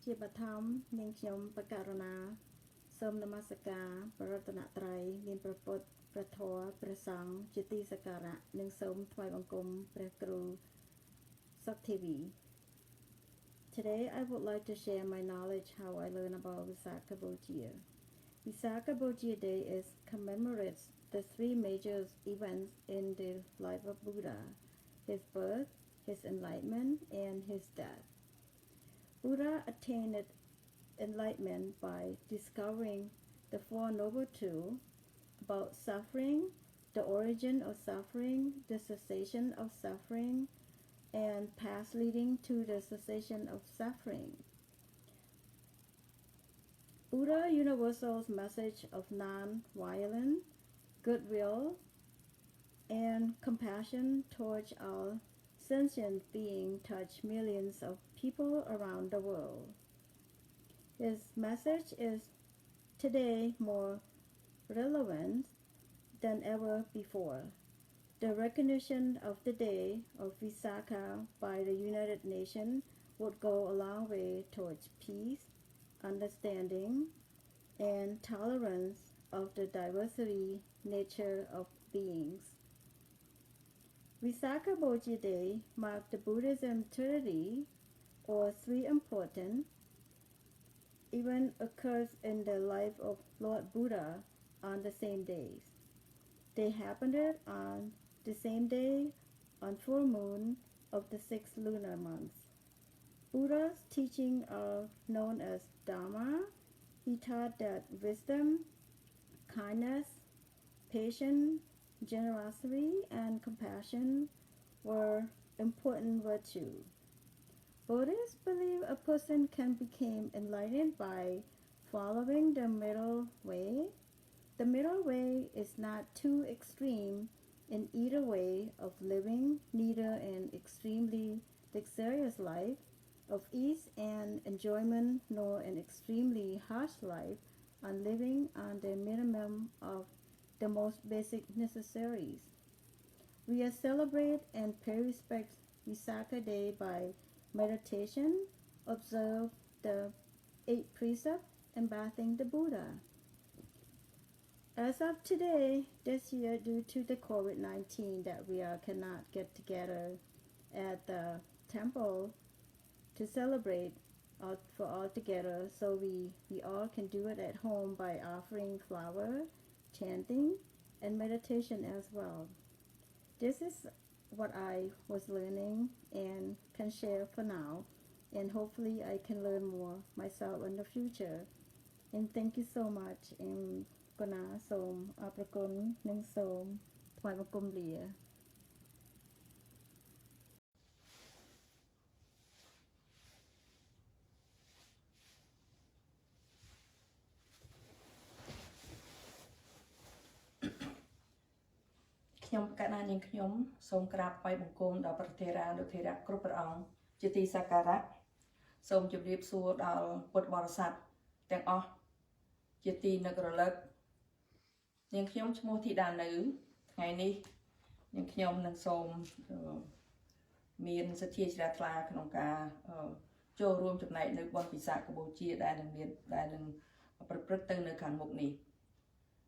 ជាបឋមនាងខ្ញុំបកករណាសូមនមស្ការព្រះរតនត្រ័យមានព្រះពុទ្ធព្រះធម៌ព្រះសង្ឃជាទីសក្ការៈនិងសូមថ្វាយបង្គំព្រះគ្រូ Sok Theavy. Today I would like to share my knowledge how I learn about Visākha Bochea. Visākha Bochea Day commemorates the 3 major events in the life of Buddha: his birth, his enlightenment, and his death. Buddha attained enlightenment by discovering the 4 Noble Truths about suffering, the origin of suffering, the cessation of suffering, and paths leading to the cessation of suffering. Buddha's universal message of non-violence, goodwill, and compassion towards all sentient beings touched millions of people around the world. His message is today more relevant than ever before. The recognition of the day of Visākha by the United Nations would go a long way towards peace, understanding, and tolerance of the diversity nature of beings. Visākha Bochea Day marked the Buddhism Trinity, or 3 important events occurs in the life of Lord Buddha on the same days. They happened on the same day on full moon of the 6th lunar month. Buddha's teachings are known as Dhamma. He taught that wisdom, kindness, patience, generosity, and compassion were important virtues. Buddhists believe a person can become enlightened by following the middle way. The middle way is not too extreme in either way of living, neither an extremely luxurious life of ease and enjoyment, nor an extremely harsh life on living on the minimum of the most basic necessaries. We celebrate and pay respect Visākha Day by meditation, observe the 8 precepts, and bathing the Buddha. As of today, this year, due to the COVID-19 that we cannot get together at the temple to celebrate for all together, so we all can do it at home by offering flower, chanting, and meditation as well. This is what I was learning and can share for now, and hopefully I can learn more myself in the future. And thank you so much. And គណៈសូមអរគុណនិងសូមថ្វាយបង្គំលា ខ្ញុំកណ្ណានាងខ្ញុំសូមក្រាបថ្វាយបង្គំដល់ព្រះថេរានុថេរៈគ្រប់ព្រះអង្គជាទីសក្ការៈសូមជម្រាបសួរដល់ពុទ្ធបរិស័ទទាំងអស់ជាទីនឹករលឹកនាងខ្ញុំឈ្មោះធីតានៅថ្ងៃនេះនាងខ្ញុំនឹងសូមមានសទ្ធាជ្រះថ្លាក្នុងការចូលរួមចំណែកនៅបុណ្យពិសាខបូជាដែលនឹងប្រព្រឹត្តទៅនៅខាងមុខនេះ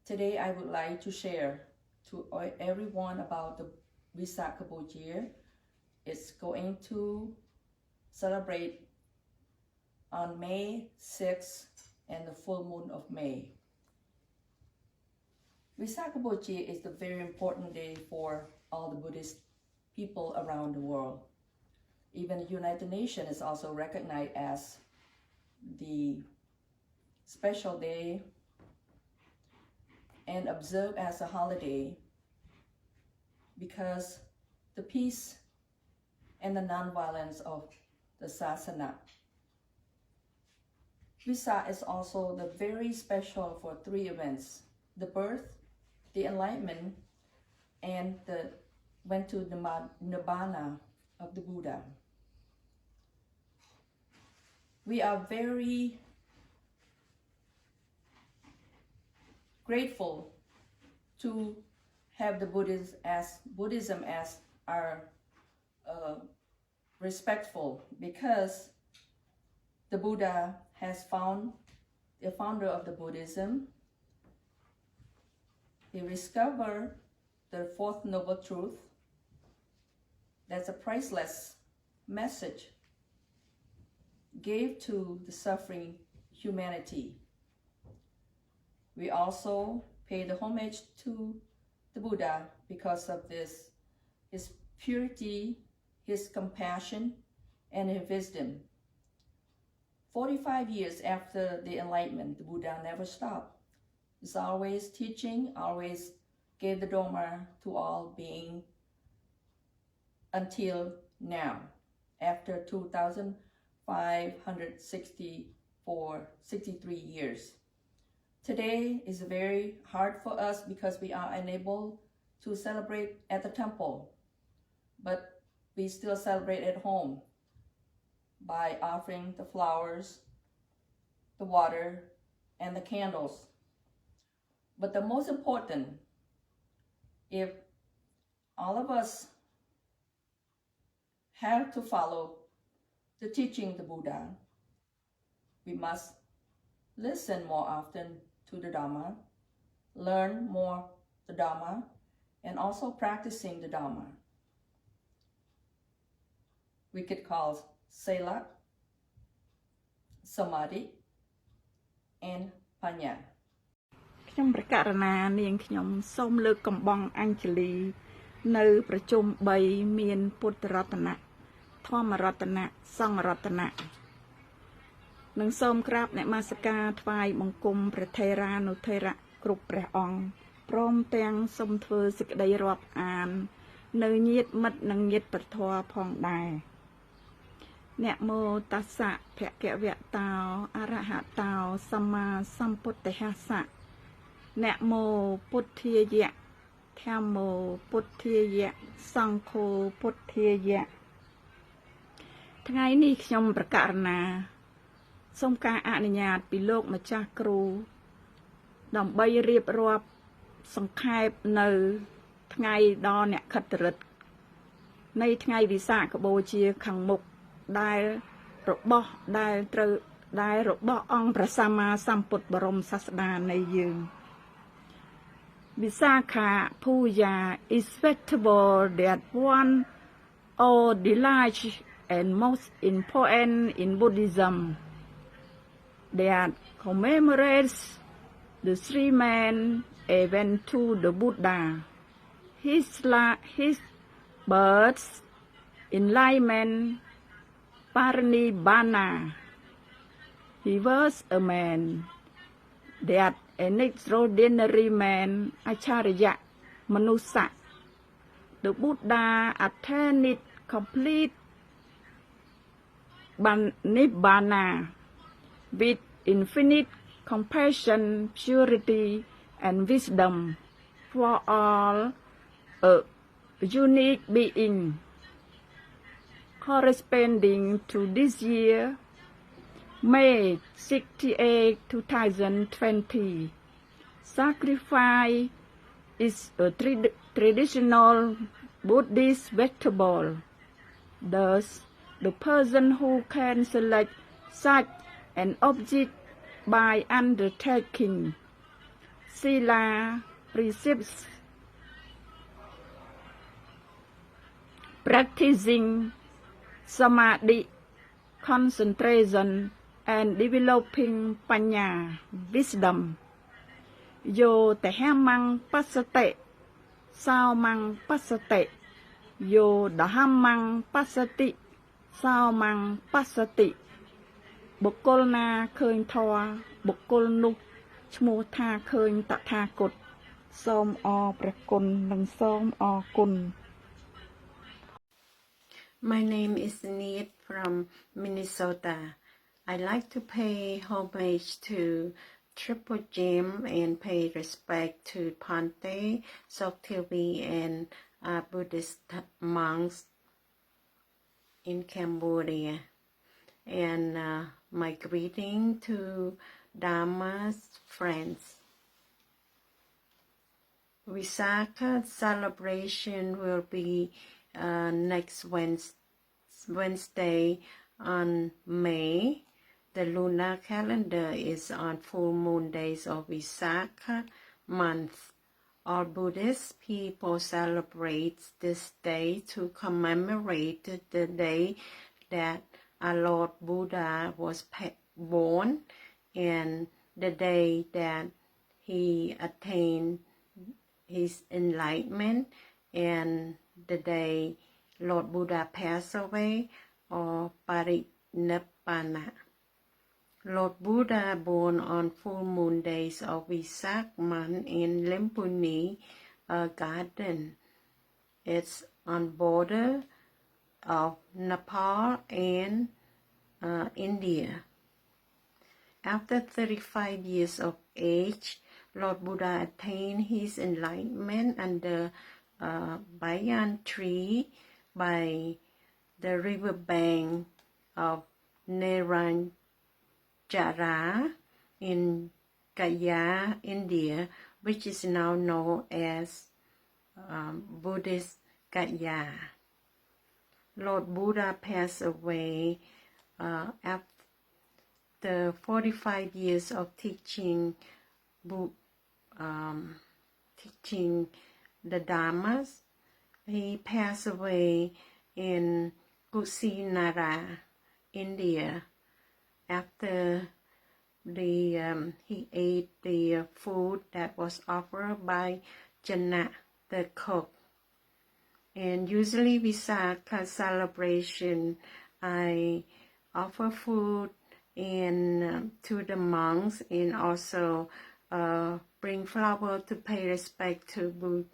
Today I would like to share to everyone about the Visākha Bochea. It's going to celebrate on May 6th and the full moon of May. Visākha Bochea is a very important day for all the Buddhist people around the world. Even the United Nations is also recognized as the special day and observed as a holiday because the peace and the non-violence of the Sasana. Visak is also the very special for 3 events: the birth, the enlightenment, and the went to the Nibbana of the Buddha. We are very grateful to have the Buddhism as our respectful because the Buddha has found the founder of the Buddhism. He discovered the 4th noble truth. That's a priceless message gave to the suffering humanity. We also pay the homage to the Buddha because of his purity, his compassion, and his wisdom. 45 years after the enlightenment, the Buddha never stopped. He's always teaching, always gave the Dharma to all beings until now, after 2,563 years. Today is very hard for us because we are unable to celebrate at the temple, but we still celebrate at home by offering the flowers, the water, and the candles. But the most important, if all of us have to follow the teaching of the Buddha, we must listen more often to the Dharma, learn more the Dharma, and also practicing the Dharma. We could call Sila, Samadhi, and Panya. ខ្ញុំប្រកាសណានាងខ្ញុំសូមលើកកំបងអញ្ជលីនៅប្រជុំ3មានពុទ្ធរតនៈធម្មរតនៈសង្ឃរតនៈនឹងសូមក្រាបនមស្ការថ្វាយបង្គំព្រះថេរានុថេរៈគ្រប់ព្រះអង្គព្រមទាំងសូមធ្វើសេចក្តីរាប់អាននៅញាតិមិត្តនិងញាតិពធផងដែរนะโมตัสสะภะคะวะโตอะระหะโตสัมมาสัมพุทธัสสะนะโมพุทธัยะธัมโมพุทธัยะสังโฆพุทธัยะថ្ងៃនេះខ្ញុំប្រកាសណាសូមការអនុញ្ញាតពីលោកម្ចាស់គ្រូដើម្បីរៀបរាប់សង្ខេបនៅថ្ងៃដល់អ្នកខិត្តរិទ្ធនៃថ្ងៃវិសាខបូជាខាងមុខដែលរបស់អង្គព្រះសម្មាសម្ពុទ្ធបរមសាស្តានៃយើង Visākha Pūjā is festival that one of the largest and most important in Buddhism that commemorates the 3 main events to the Buddha, his birth, enlightenment, parinibbana. He was a man that an extraordinary man, Acharya Manusa. The Buddha attained complete Nibbana with infinite compassion, purity, and wisdom for all a unique being corresponding to this year, May 68, 2020. Sacrifice is a traditional Buddhist vegetable. Thus, the person who can select such an object by undertaking Sila precepts, practicing Samadhi, concentration, and developing Panya, wisdom. Yo Tehemang Pasate, Saomang Pasate, Yo Dahamang Pasati, Saomang Pasati. បុគ្គលណាឃើញធម៌បុគ្គលនោះឈ្មោះថាឃើញតថាគតសូមអរព្រះគុណនិងសូមអរគុណ My name is Need from Minnesota. I like to pay homage to Triple Gem and pay respect to Pante, Sok Theavy, and Buddhist monks in Cambodia. And my greeting to Dharma's friends. Visākha celebration will be next Wednesday on May. The lunar calendar is on full moon days of Visākha month. All Buddhist people celebrate this day to commemorate the day that our Lord Buddha was born and the day that he attained his enlightenment and the day Lord Buddha passed away or Parinibbana. Lord Buddha born on full moon days of Visak month in Lempuni garden. It's on border of Nepal and India. After 35 years of age, Lord Buddha attained his enlightenment under a banyan tree by the riverbank of Neranjara in Gaya, India, which is now known as Buddhist Gaya. Lord Buddha passed away after 45 years of teaching the Dharmas. He passed away in Kusinara, India, after he ate the food that was offered by Jana, the cook. And usually Visākha celebration, I offer food and to the monks and also bring flower to pay respect to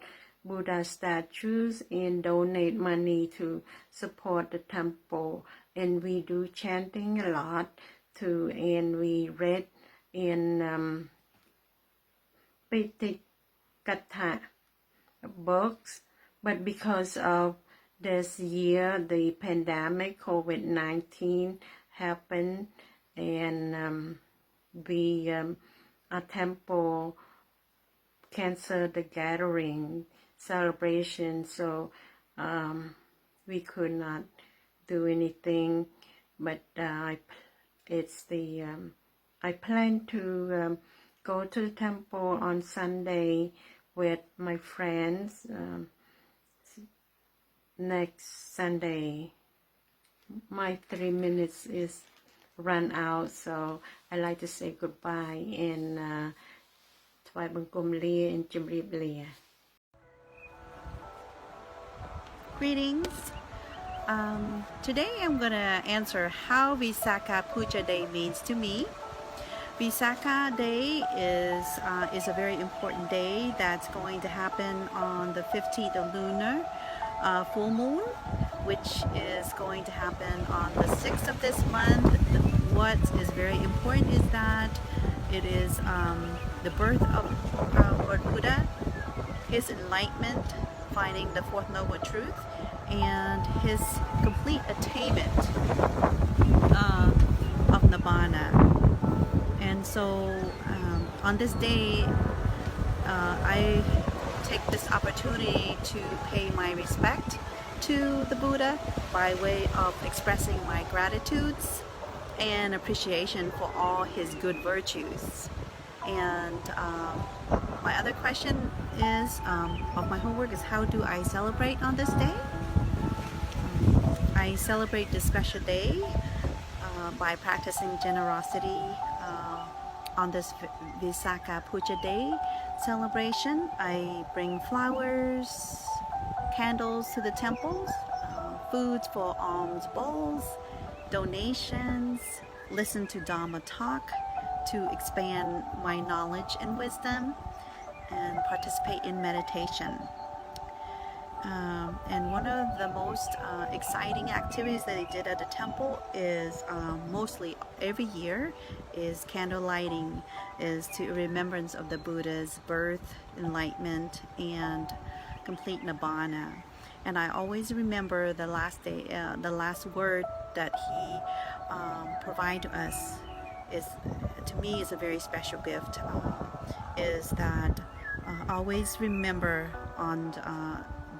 Buddha statues and donate money to support the temple. And we do chanting a lot too, and we read in Pitikatha books. But because of this year, the pandemic, COVID-19 happened, and our temple canceled the gathering celebration, so we could not do anything. But I plan to go to the temple on Sunday with my friends. Next Sunday. My 3 minutes is run out, so I like to say goodbye and Twai Bangkum Lia and Jimrib Lia. Greetings. Today I'm going to answer how Visākha Pūjā Day means to me. Visākha Day is a very important day that's going to happen on the 15th of lunar full moon, which is going to happen on the 6th of this month. What is very important is that it is the birth of Lord Buddha, his enlightenment, finding the Fourth Noble Truth and his complete attainment of Nibbana. And so on this day, I take this opportunity to pay my respect to the Buddha by way of expressing my gratitudes and appreciation for all his good virtues. And my other question is, of my homework is, how do I celebrate on this day? I celebrate this special day by practicing generosity on this Visākha Pūjā Day celebration. I bring flowers, candles to the temples, foods for alms bowls, donations, listen to Dhamma talk to expand my knowledge and wisdom, and participate in meditation. And one of the most exciting activities that they did at the temple is mostly every year is candle lighting, is to remembrance of the Buddha's birth, enlightenment, and complete Nibbana. And I always remember the last day, the last word that he provided to us is, to me, is a very special gift. Is that always remember on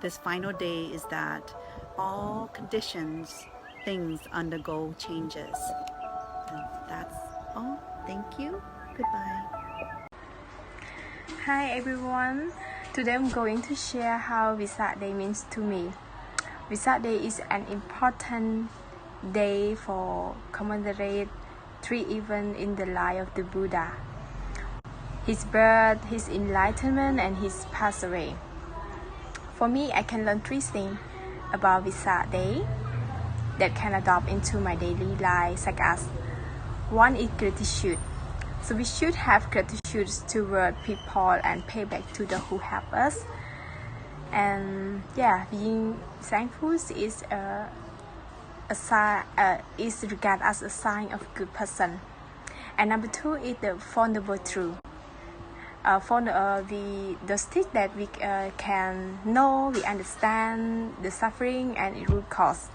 this final day is that all conditions, things undergo changes. And that's all. Thank you. Goodbye. Hi everyone. Today I'm going to share how Visak Day means to me. Visak Day is an important day for commemorate 3 events in the life of the Buddha: his birth, his enlightenment, and his pass away. For me, I can learn 3 things about Visak Day that can adopt into my daily life, such as 1 is gratitude. So we should have gratitude toward people and pay back to those who help us. And yeah, being thankful is is regarded as a sign of good person. And number 2 is the Four Noble Truth. The state that we can know, we understand the suffering and its root cause,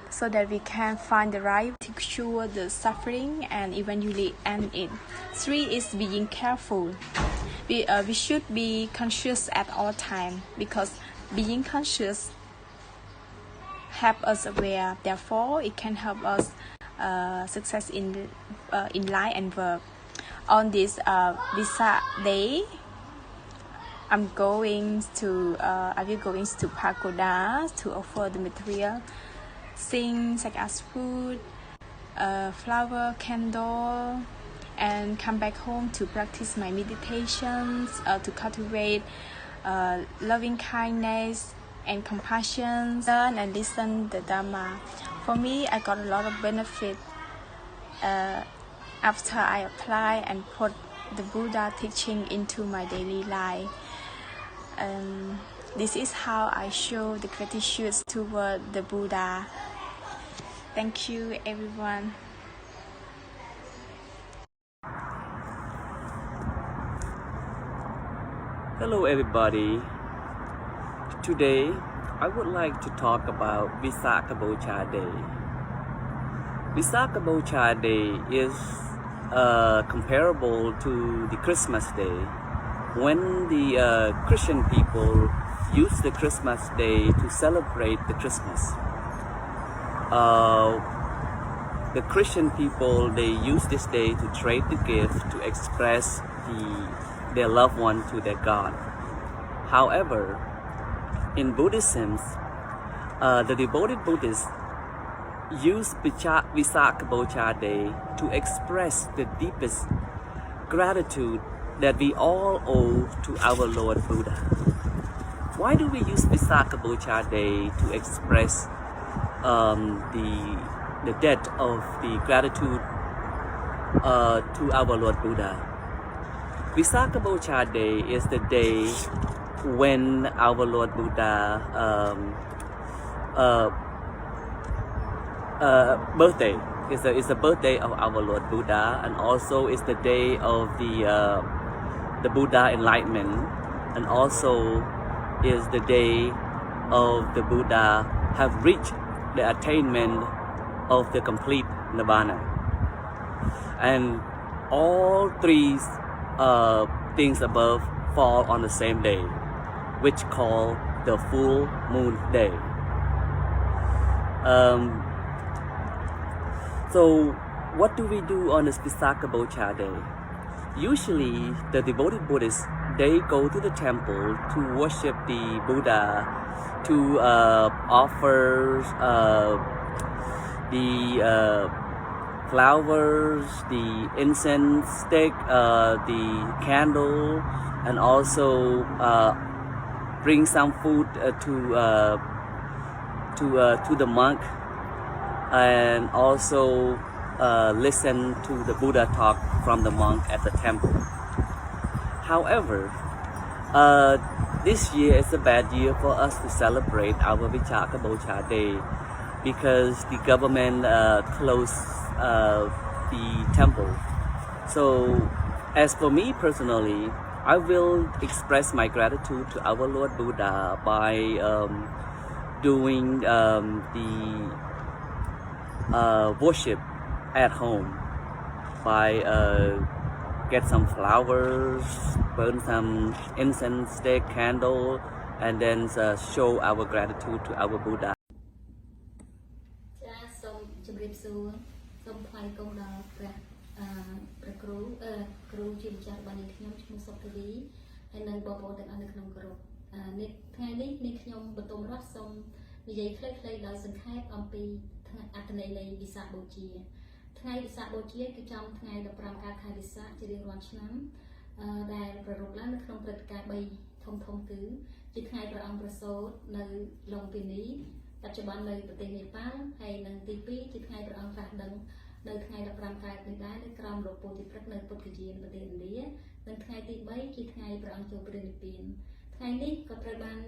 so that we can find the right to cure the suffering and eventually end it. 3 is being careful. We should be conscious at all time, because being conscious help us aware. Therefore, it can help us success in life and work. On this Visak Day, I will going to pagoda to offer the material things such as food, flower, candle, and come back home to practice my meditations, to cultivate loving kindness and compassion, learn and listen the Dhamma. For me, I got a lot of benefit after I apply and put the Buddha teaching into my daily life. This is how I show the gratitude toward the Buddha. Thank you, everyone. Hello everybody. Today I would like to talk about Visak Bochea Day. Visak Bochea Day is comparable to the Christmas Day, when the Christian people use the Christmas Day to celebrate the Christmas. The Christian people, they use this day to trade the gift, to express their loved one to their God. However, in Buddhism, the devoted Buddhists use Visak Bochea Day to express the deepest gratitude that we all owe to our Lord Buddha. Why do we use Visak Bochea Day to express the debt of the gratitude to our Lord Buddha? Visak Bochea Day is the day when our Lord Buddha birthday. It's the birthday of our Lord Buddha, and also it's the day of the Buddha enlightenment. and also is the day of the Buddha have reached the attainment of the complete Nirvana. And all three things above fall on the same day, which called the full moon day. So what do we do on this Visākha Bochea day? Usually the devoted Buddhists, they go to the temple to worship the Buddha, to offer the flowers, the incense stick, the candle, and also bring some food to the monk, and also listen to the Buddha talk from the monk at the temple. However, this year is a bad year for us to celebrate our Visākha Bochea day because the government closed the temple. So as for me personally, I will express my gratitude to our Lord Buddha by doing the worship at home, by get some flowers, burn some incense stick, candle, and then show our gratitude to our Buddha. ថ្ងៃវិសាខបូជាគឺចំថ្ងៃ15កើតខែវិសាខជារៀងរាល់ឆ្នាំដែលប្រារព្ធឡើងនៅក្នុងព្រឹត្តិការណ៍3ធំគឺជាថ្ងៃព្រះអង្គប្រសូតនៅឡុងពីនីបច្ចុប្បន្ននៅប្រទេសនេប៉ាល់ហើយនិងទី2ជាថ្ងៃព្រះអង្គត្រាស់ដឹងនៅថ្ងៃ15កើតនេះដែរនៅក្រោមលោកពោធិព្រឹក្សនៅពុទ្ធគយានប្រទេសឥណ្ឌានិងថ្ងៃទី3ជាថ្ងៃព្រះអង្គចូលព្រះនិព្វានថ្ងៃនេះក៏ត្រូវបាន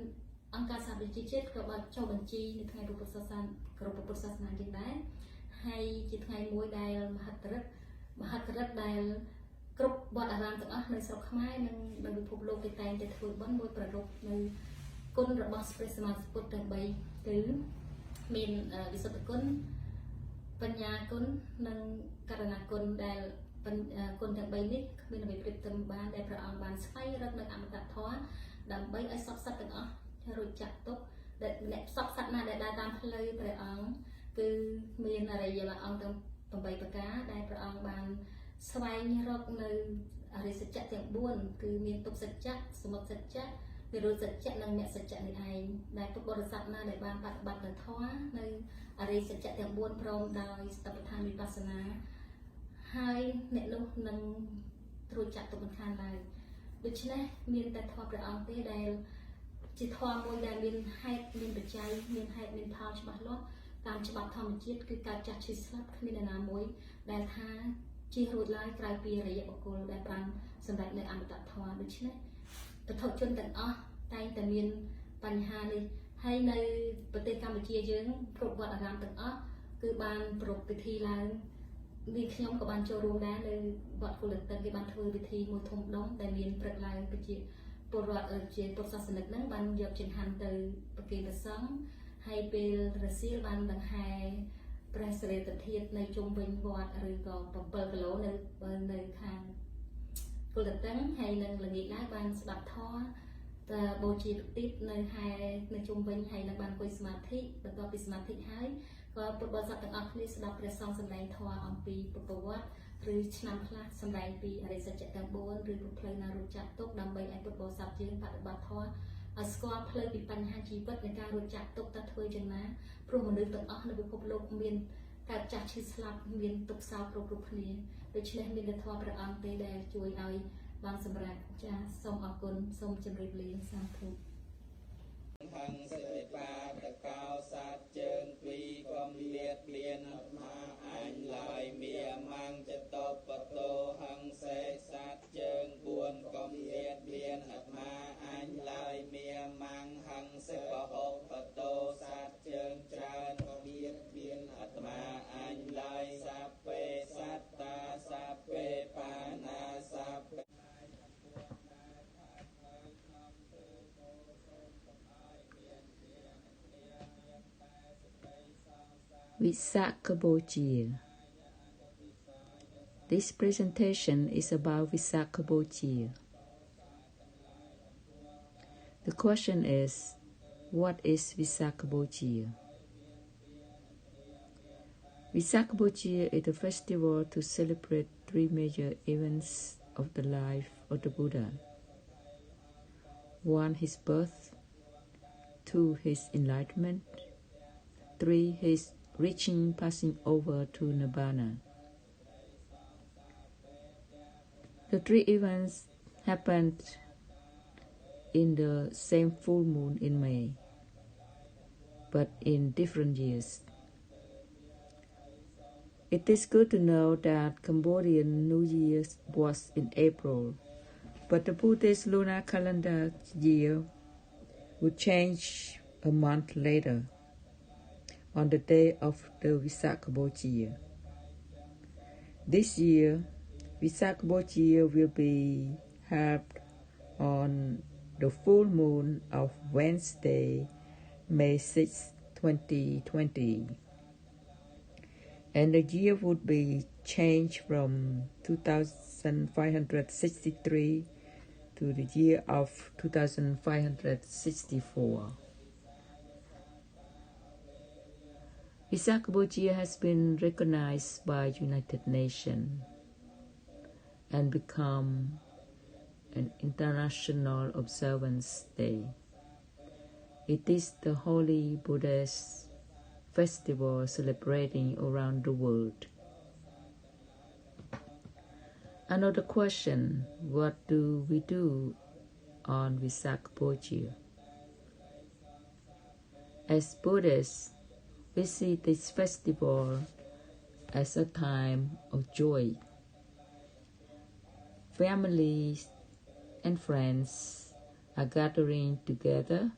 អង្គការសហប្រជាជាតិក៏បានចុះបញ្ជីនៅថ្ងៃពុទ្ធសាសនាគ្រប់ពុទ្ធសាសនាជាដែរហើយជាថ្ងៃមួយដែលមហិទ្ធិឫទ្ធិដែលគ្រប់វត្តអារាមទាំងអស់នៅស្រុកខ្មែរនិងនៅពិភពលោកគេតែងតែធ្វើបុណ្យមួយប្រារព្ធនៅគុណរបស់ព្រះសម្មាសម្ពុទ្ធទាំង3គឺមានវិសុទ្ធគុណបញ្ញាគុណនិងករណាគុណដែលគុណទាំង3នេះគ្មានអ្វីប្រៀបផ្ទឹមបានដែលព្រះអង្គបានស្វែងរកនៅអមតៈធម៌ដើម្បីឲ្យសពសត្វទាំងអស់រួចចាក់ទុក្ខដែលអ្នកសពសត្វណាដែលដើរតាមផ្លូវព្រះអង្គគឺមានអរិយបរអង្គទាំង8ប្រការដែលព្រះអង្គបានស្វែងរកនៅអរិយសច្ចៈទាំង4គឺមានទុក្ខសច្ចៈសមុទយសច្ចៈនិរោធសច្ចៈនិងមគ្គសច្ចៈនេះឯងដែលពុទ្ធបរិស័ទណាដែលបានបប្រតិបត្តិនៅធម៌នៅអរិយសច្ចៈទាំង4ព្រមដោយស្តបដ្ឋានវិបស្សនាហើយអ្នកនោះនឹងរួចចាក់ទុក្ខមិនខានឡើយដូច្នេះមានតែធម៌ព្រះអង្គទេដែលជាធម៌មួយដែលមានហេតុមានបច្ច័យមានហេតុមានផលច្បាស់លាស់តាមច្បាប់ធម្មជាតិគឺកើតចាស់ឈឺស្លាប់គ្មានណាមួយដែលថាជារួចឡើយក្រៅពីអរិយបុគ្គលដែលបានសម្រេចនៅអមតៈធម៌ដូច្នេះពុទ្ធជនទាំងអស់តែងតែមានបញ្ហានេះហើយនៅប្រទេសកម្ពុជាយើងគ្រប់វត្តអារាមទាំងអស់គឺបានប្រពៃពិធីឡើងនេះខ្ញុំក៏បានចូលរួមដែរនៅវត្តគុលតិនគេបានធ្វើពិធីមួយធំដុំដែលមានព្រឹកឡើងជាពលរដ្ឋជាពុទ្ធសាសនិកហ្នឹងបានយកចង្ហាន់ទៅប្រគេនព្រះសង្ឃហើយពេលរសៀលបានដង្ហែព្រះសិរីតធាតុនៅជុំវិញវត្តឬក៏7គីឡូនៅខាងគុលតិនហើយនឹងល្ងាចឡើងបានស្ដាប់ធម៌តែបូជាប្រទីបនៅហែនៅជុំវិញហើយនឹងបានអង្គុយសមាធិបន្ទាប់ពីសមាធិហើយក៏ពុទ្ធបរិស័ទទាំងអស់គ្នាស្ដាប់ព្រះសង្ឃសម្ដែងធម៌អំពីពុទ្ធវត្តឬឆ្នាំខ្លះសម្ដែងពីអរិយសច្ចៈទាំង4ឬផ្លូវណារួចចាក់ទុកដើម្បីឲ្យពុទ្ធបរិស័ទយើងបប្រតិបត្តិធម៌ឲ្យស្គាល់ផ្លូវពីបញ្ហាជីវិតនៃការរួចចាក់ទុកតើធ្វើយ៉ាងណាព្រោះមនុស្សទាំងអស់នៅពិភពលោកមានកើតចាស់ឈឺស្លាប់មានទុក្ខសោកគ្រប់គ្នាដូច្នេះមានតែធម៌ព្រះអង្គទេដែលជួយឲ្យបានសម្រេចចាសសូមអរគុណសូមជម្រាបលាសាធុហង្សិបាប្រកោសាទជើងពីរកុំលៀតលៀនអាត្មាអញឡើយមានម៉ាំងចតបតោហង្សេសាទជើង4កុំលៀតលៀនអាត្មាអញឡើយមានម៉ាំងហង្សិបហុបតោសាទជើងច្រើនកុំលៀតលៀនអាត្មាអញឡើយសាពេសត្តាសាពេបាណាសាពេ Visak Bochea. This presentation is about Visak Bochea. The question is, what is Visak Bochea? Visak Bochea is a festival to celebrate three major events of the life of the Buddha. 1. His birth. 2. His enlightenment. 3. His reaching passing over to Nibbana. The three events happened in the same full moon in May, but in different years. It is good to know that Cambodian New Year was in April, but the Buddhist lunar calendar year would change a month later, on the day of the Visak Bochea. This year, Visak Bochea will be held on the full moon of Wednesday, May 6, 2020. And the year would be changed from 2563 to the year of 2564. Visak Bochea has been recognized by United Nations and become an international observance day. It is the holy Buddhist festival celebrating around the world. Another question, what do we do on Visak Bochea? As Buddhists, we see this festival as a time of joy. Families and friends are gathering together,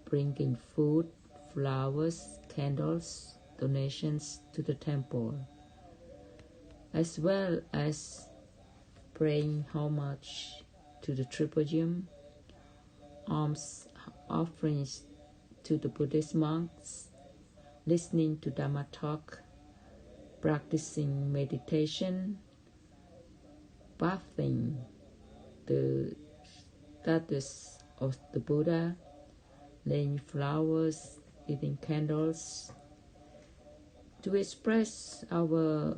bringing food, flowers, candles, donations to the temple, as well as praying homage to the Triple Gem, alms offerings to the Buddhist monks, listening to Dhamma talk, practicing meditation, bathing the statues of the Buddha, laying flowers, eating candles, to express our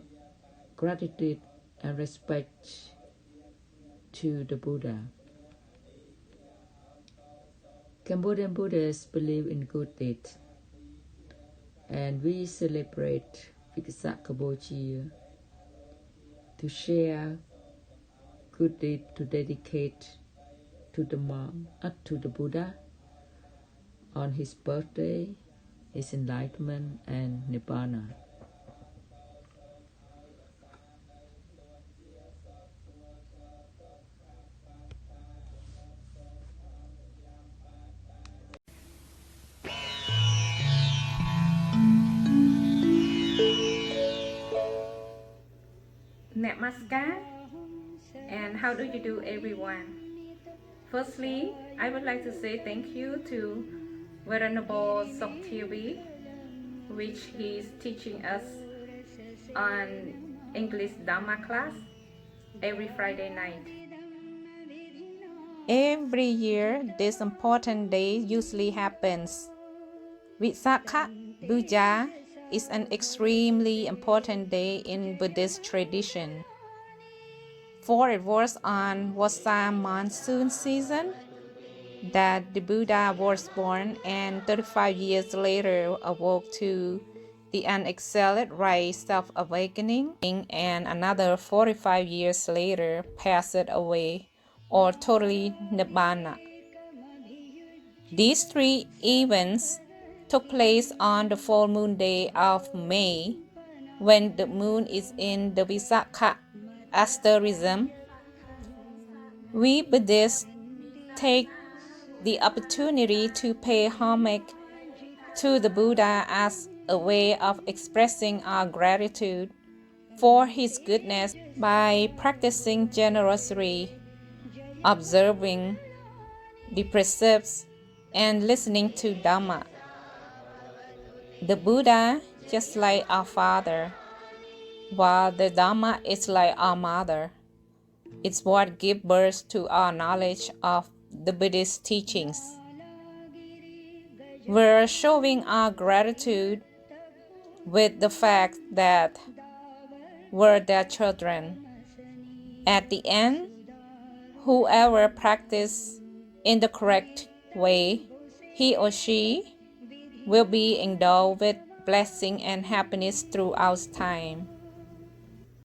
gratitude and respect to the Buddha. Cambodian Buddhists believe in good deeds, and we celebrate Visak Bochea to share good deed to dedicate to the Buddha on his birthday, his enlightenment, and Nibbana. Namaskar, and how do you do, everyone? Firstly, I would like to say thank you to Venerable Sok Theavy, which he is teaching us on English Dhamma class every Friday night. Every year, this important day usually happens. Visākha, Pūjā, is an extremely important day in Buddhist tradition. For it was on Vasa monsoon season that the Buddha was born, and 35 years later awoke to the unexcelled ray self-awakening, and another 45 years later passed away or totally Nibbana. These three events took place on the full moon day of May, when the moon is in the Visākha asterism. We Buddhists take the opportunity to pay homage to the Buddha as a way of expressing our gratitude for his goodness by practicing generosity, observing the precepts, and listening to Dhamma. The Buddha just like our father, while the Dhamma is like our mother. It's what gives birth to our knowledge of the Buddhist teachings. We're showing our gratitude with the fact that we're their children. At the end, whoever practices in the correct way, he or she will be endowed with blessing and happiness throughout time.